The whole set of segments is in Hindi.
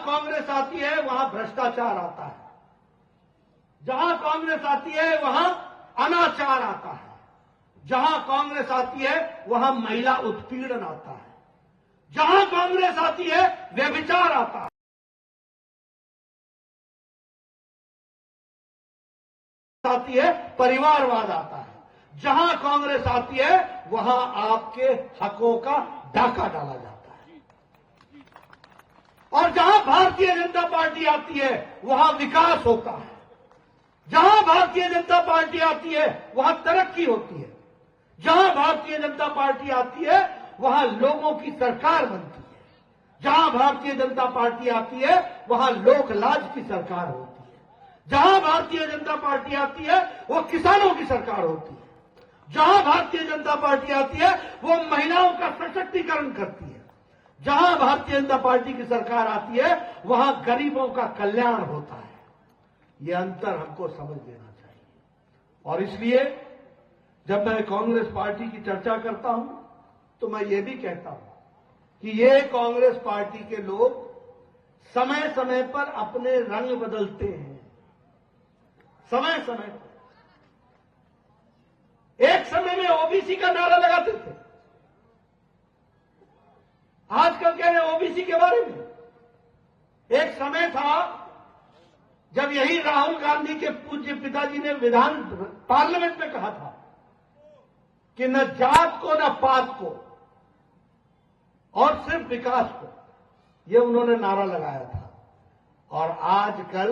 कांग्रेस आती है वहां भ्रष्टाचार आता है, जहां कांग्रेस आती है वहां अनाचार आता है, जहां कांग्रेस आती है वहां महिला उत्पीड़न आता है, जहां कांग्रेस आती है व्यभिचार आता है, आती है परिवारवाद आता है, जहां कांग्रेस आती है वहां आपके हकों का डाका डाला जाता है, और जहां भारतीय जनता पार्टी आती है वहां विकास होता है, जहां भारतीय जनता पार्टी आती है वहां तरक्की होती है, जहां भारतीय जनता पार्टी आती है वहां लोगों की सरकार बनती है, जहां भारतीय जनता पार्टी आती है वहां लोक लाज की सरकार होती है, जहां भारतीय जनता पार्टी आती है वो किसानों की सरकार होती है, जहां भारतीय जनता पार्टी आती है वो महिलाओं का सशक्तिकरण करती है, जहां भारतीय जनता पार्टी की सरकार आती है वहां गरीबों का कल्याण होता है। ये अंतर हमको समझ लेना चाहिए। और इसलिए जब मैं कांग्रेस पार्टी की चर्चा करता हूं तो मैं ये भी कहता हूं कि ये कांग्रेस पार्टी के लोग समय समय पर अपने रंग बदलते हैं, समय समय पर। एक समय में ओबीसी का नारा लगाते थे, आजकल कह रहे ओबीसी के बारे में। एक समय था जब यही राहुल गांधी के पूज्य पिताजी ने विधान पार्लियामेंट में कहा था कि न जात को न पात को और सिर्फ विकास को, ये उन्होंने नारा लगाया था। और आजकल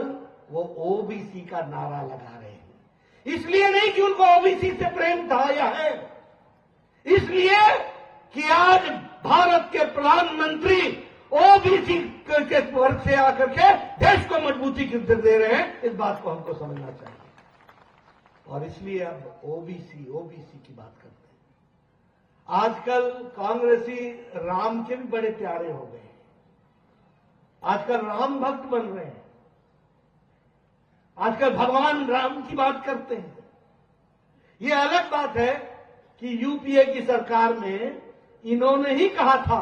वो ओबीसी का नारा लगा रहे हैं, इसलिए नहीं कि उनको ओबीसी से प्रेम था या है, इसलिए कि आज भारत के प्रधानमंत्री ओबीसी के वर्ग से आकर के देश को मजबूती दे रहे हैं। इस बात को हमको समझना चाहिए, और इसलिए अब ओबीसी की बात करते हैं। आजकल कांग्रेसी राम के भी बड़े प्यारे हो गए हैं, आजकल राम भक्त बन रहे हैं, आजकल भगवान राम की बात करते हैं। ये अलग बात है कि यूपीए की सरकार में इन्होंने ही कहा था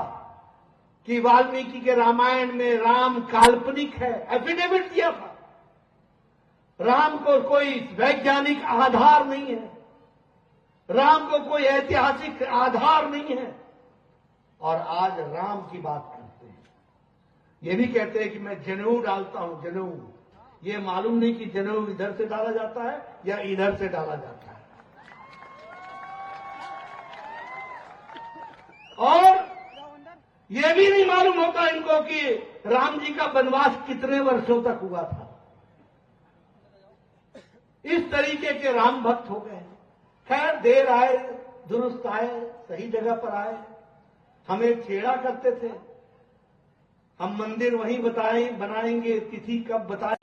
कि वाल्मीकि के रामायण में राम काल्पनिक है, एफिडेविट दिया था, राम को कोई वैज्ञानिक आधार नहीं है, राम को कोई ऐतिहासिक आधार नहीं है, और आज राम की बात करते हैं। ये भी कहते हैं कि मैं जनेऊ डालता हूं, जनेऊ। ये मालूम नहीं कि जनेऊ इधर से डाला जाता है या इधर से डाला जाता है। और ये भी नहीं मालूम होता इनको कि राम जी का वनवास कितने वर्षों तक हुआ था। इस तरीके के राम भक्त हो गए। खैर, देर आए दुरुस्त आए, सही जगह पर आए। हमें छेड़ा करते थे, हम मंदिर वहीं बनाएंगे, तिथि कब बताएं।